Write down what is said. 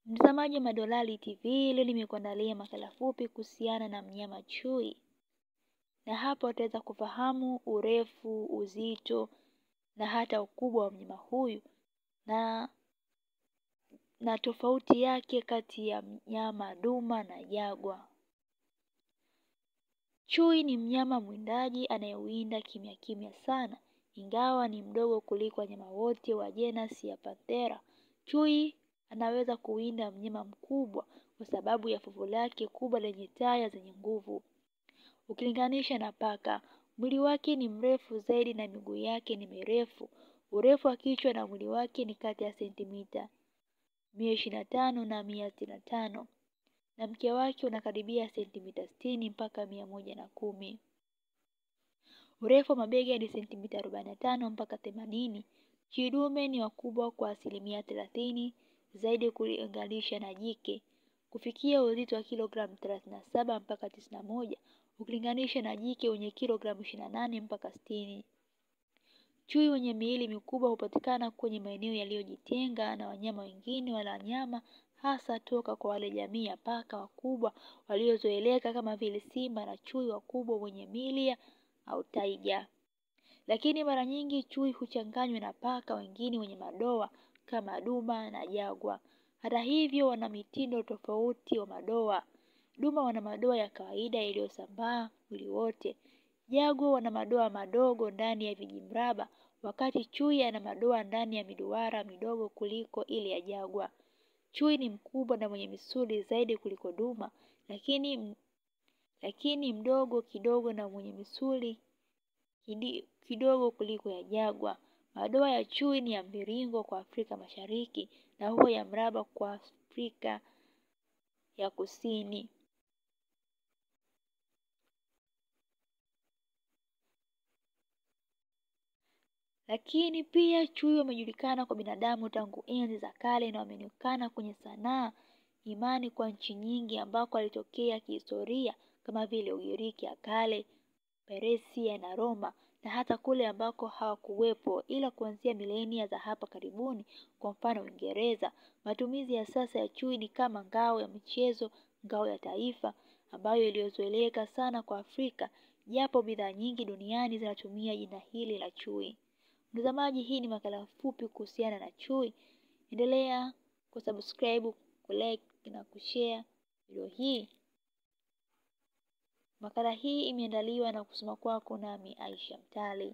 Mtazamaji wa Madolali TV, leo nimekuandalia makala fupi kuhusiana na mnyama chui. Na hapa utaweza kufahamu urefu, uzito na hata ukubwa wa mnyama huyu na tofauti yake kati ya mnyama duma na jagwa. Chui ni mnyama mwindaji anayewinda kimya kimya sana, ingawa ni mdogo kuliko wanyama wote wa genus ya Panthera. Chui anaweza kuwinda mnyama mkubwa kwa sababu ya fuvu lake kubwa lenye taya zenye nguvu. Ukilinganisha na paka, mwili wake ni mrefu zaidi na miguu yake ni mirefu. Urefu wa kichwa na mwili wake ni kati ya sentimita 125 na 165, na mkia wake unakaribia sentimita 60 mpaka 110. Urefu wa mabega ni sentimita 45 mpaka 80. Chui dume ni wakubwa kwa 30% zaidi kulinganisha na jike, kufikia uzito wa kilogramu 37 mpaka 91 ukilinganisha na jike wenye kilogramu 28 mpaka 60. Chui wenye miili mikubwa hupatikana kwenye maeneo yaliyojitenga na wanyama wengine wala nyama, hasa toka kwa wale jamii ya paka wakubwa waliozoeleka kama vile simba na chui wakubwa wenye milia au taiga. Lakini mara nyingi chui huchanganywa na paka wengine wenye madoa kama duma na jagwa. Hata hivyo wana mitindo tofauti wa madoa. Duma wana madoa ya kawaida yaliyosambaa mwili wote. Jagwa wana madoa madogo ndani ya vijimraba, wakati chui ana madoa ndani ya miduara midogo kuliko ile ya jagwa. Chui ni mkubwa na mwenye misuli zaidi kuliko duma, lakini mdogo kidogo na mwenye misuli kidogo kuliko ya jagwa. Madoa ya chui ni ya mviringo kwa Afrika Mashariki na huwa ya mraba kwa Afrika ya Kusini. Lakini pia chui wamejulikana kwa binadamu tangu enzi za kale na wamenekana kwenye sanaa, imani kwa nchi nyingi ambako walitokea kihistoria kama vile Ugiriki ya kale, Persia na Roma, na hata kule ambako hawakuwepo ila kuanzia milenia za hapa karibuni, kwa mfano Uingereza. Matumizi ya sasa ya chui ni kama ngao ya michezo, ngao ya taifa ambayo iliyozoeleka sana kwa Afrika, japo bidhaa nyingi duniani zinatumia jina hili la chui. Mtazamaji, hii ni makala fupi kuhusiana na chui. Endelea kusubscribe, kulike na kushare video hii. Makala hii imeandaliwa na kusoma kwako nami Aisha Mtali.